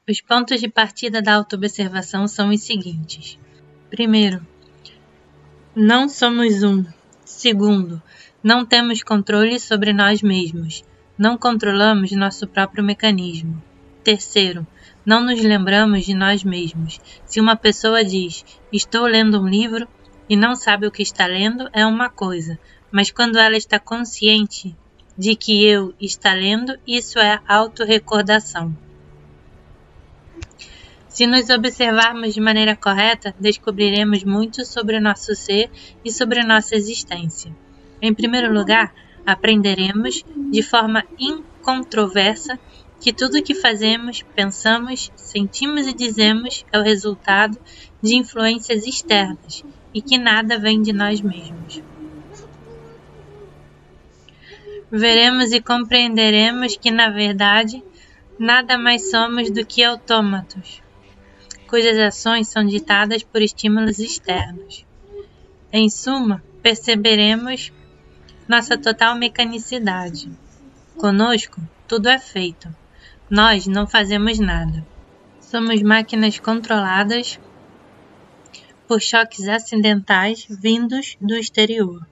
Os pontos de partida da autoobservação são os seguintes. Primeiro, não somos um. Segundo, não temos controle sobre nós mesmos. Não controlamos nosso próprio mecanismo. Terceiro, não nos lembramos de nós mesmos. Se uma pessoa diz, estou lendo um livro, e não sabe o que está lendo, é uma coisa. Mas quando ela está consciente de que eu está lendo, isso é autorrecordação. Se nos observarmos de maneira correta, descobriremos muito sobre o nosso ser e sobre a nossa existência. Em primeiro lugar, aprenderemos, de forma incontroversa, que tudo o que fazemos, pensamos, sentimos e dizemos é o resultado de influências externas e que nada vem de nós mesmos. Veremos e compreenderemos que, na verdade, nada mais somos do que autômatos, cujas ações são ditadas por estímulos externos. Em suma, perceberemos nossa total mecanicidade. Conosco, tudo é feito. Nós não fazemos nada. Somos máquinas controladas por choques acidentais vindos do exterior.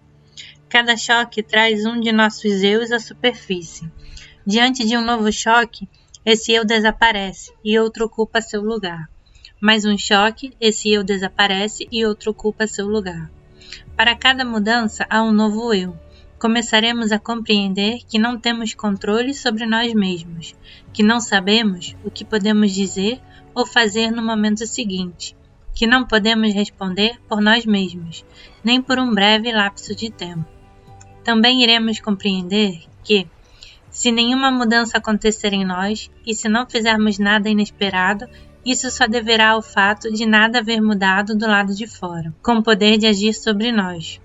Cada choque traz um de nossos eus à superfície. Diante de um novo choque, esse eu desaparece e outro ocupa seu lugar. Mais um choque, esse eu desaparece e outro ocupa seu lugar. Para cada mudança, há um novo eu. Começaremos a compreender que não temos controle sobre nós mesmos, que não sabemos o que podemos dizer ou fazer no momento seguinte, que não podemos responder por nós mesmos, nem por um breve lapso de tempo. Também iremos compreender que, se nenhuma mudança acontecer em nós e se não fizermos nada inesperado, isso só deverá ao fato de nada haver mudado do lado de fora, com o poder de agir sobre nós.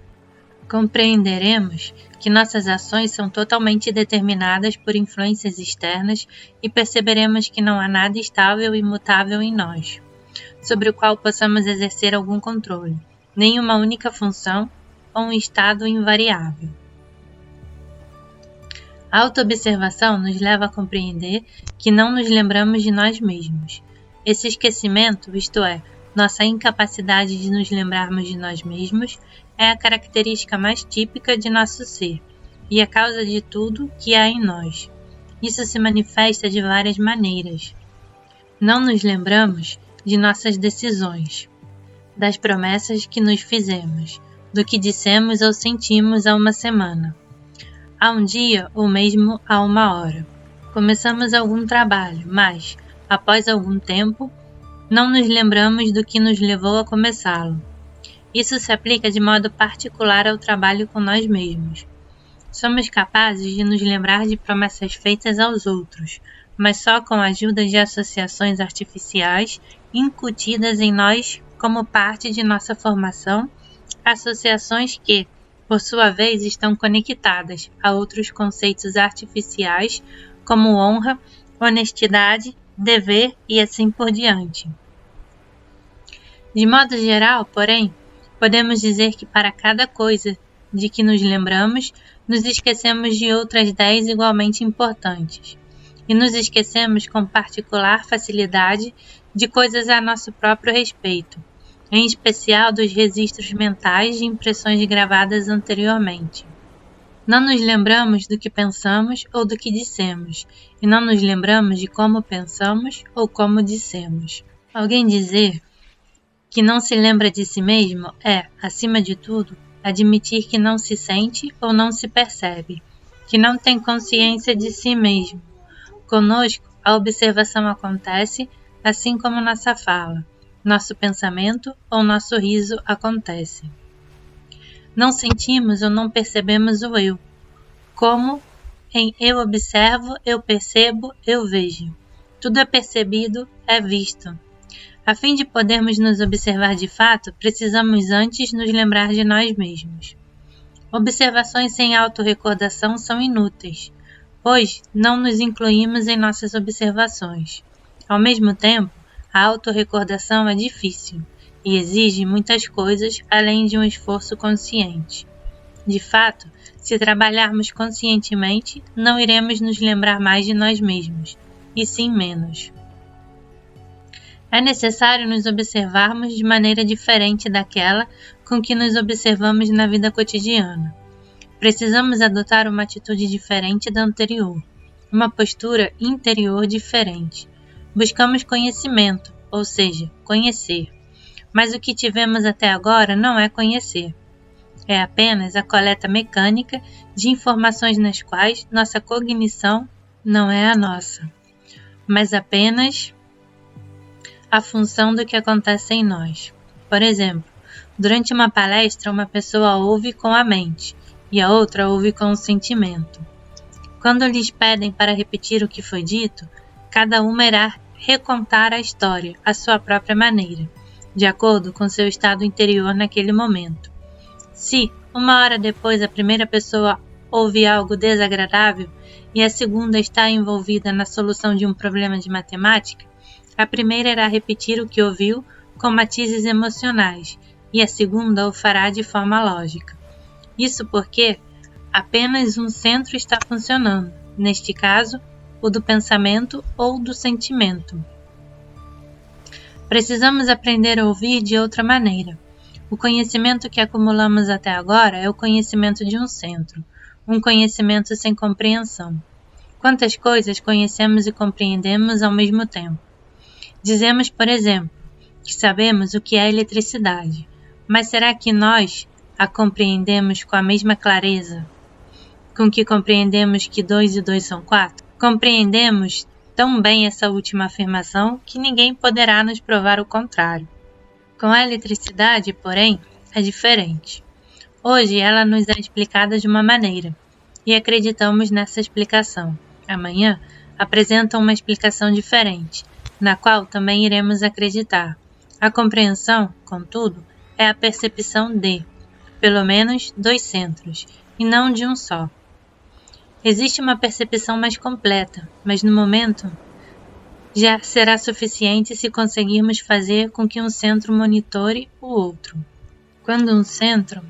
Compreenderemos que nossas ações são totalmente determinadas por influências externas e perceberemos que não há nada estável e imutável em nós, sobre o qual possamos exercer algum controle, nem uma única função ou um estado invariável. A autoobservação nos leva a compreender que não nos lembramos de nós mesmos. Esse esquecimento, isto é, nossa incapacidade de nos lembrarmos de nós mesmos, é a característica mais típica de nosso ser e a causa de tudo que há em nós. Isso se manifesta de várias maneiras. Não nos lembramos de nossas decisões, das promessas que nos fizemos, do que dissemos ou sentimos há uma semana, há um dia ou mesmo há uma hora. Começamos algum trabalho, mas, após algum tempo, não nos lembramos do que nos levou a começá-lo. Isso se aplica de modo particular ao trabalho com nós mesmos. Somos capazes de nos lembrar de promessas feitas aos outros, mas só com a ajuda de associações artificiais incutidas em nós como parte de nossa formação, associações que, por sua vez, estão conectadas a outros conceitos artificiais como honra, honestidade, dever e assim por diante. De modo geral, porém, podemos dizer que para cada coisa de que nos lembramos, nos esquecemos de outras 10 igualmente importantes. E nos esquecemos com particular facilidade de coisas a nosso próprio respeito, em especial dos registros mentais de impressões gravadas anteriormente. Não nos lembramos do que pensamos ou do que dissemos, e não nos lembramos de como pensamos ou como dissemos. Alguém dizer que não se lembra de si mesmo é, acima de tudo, admitir que não se sente ou não se percebe, que não tem consciência de si mesmo. Conosco, a observação acontece assim como nossa fala, nosso pensamento ou nosso riso acontece. Não sentimos ou não percebemos o eu, como em eu observo, eu percebo, eu vejo. Tudo é percebido, é visto. A fim de podermos nos observar de fato, precisamos antes nos lembrar de nós mesmos. Observações sem autorrecordação são inúteis, pois não nos incluímos em nossas observações. Ao mesmo tempo, a autorrecordação é difícil e exige muitas coisas além de um esforço consciente. De fato, se trabalharmos conscientemente, não iremos nos lembrar mais de nós mesmos, e sim menos. É necessário nos observarmos de maneira diferente daquela com que nos observamos na vida cotidiana. Precisamos adotar uma atitude diferente da anterior, uma postura interior diferente. Buscamos conhecimento, ou seja, conhecer. Mas o que tivemos até agora não é conhecer. É apenas a coleta mecânica de informações nas quais nossa cognição não é a nossa, mas apenas a função do que acontece em nós. Por exemplo, durante uma palestra, uma pessoa ouve com a mente e a outra ouve com o sentimento. Quando lhes pedem para repetir o que foi dito, cada uma irá recontar a história à sua própria maneira, de acordo com seu estado interior naquele momento. Se, uma hora depois, a primeira pessoa ouve algo desagradável e a segunda está envolvida na solução de um problema de matemática, a primeira irá repetir o que ouviu com matizes emocionais e a segunda o fará de forma lógica. Isso porque apenas um centro está funcionando, neste caso, o do pensamento ou do sentimento. Precisamos aprender a ouvir de outra maneira. O conhecimento que acumulamos até agora é o conhecimento de um centro, um conhecimento sem compreensão. Quantas coisas conhecemos e compreendemos ao mesmo tempo? Dizemos, por exemplo, que sabemos o que é eletricidade, mas será que nós a compreendemos com a mesma clareza com que compreendemos que 2 e 2 são 4? Compreendemos tão bem essa última afirmação que ninguém poderá nos provar o contrário. Com a eletricidade, porém, é diferente. Hoje ela nos é explicada de uma maneira, e acreditamos nessa explicação. Amanhã apresenta uma explicação diferente, na qual também iremos acreditar. A compreensão, contudo, é a percepção de, pelo menos, 2 centros, e não de um só. Existe uma percepção mais completa, mas no momento já será suficiente se conseguirmos fazer com que um centro monitore o outro. Quando um centro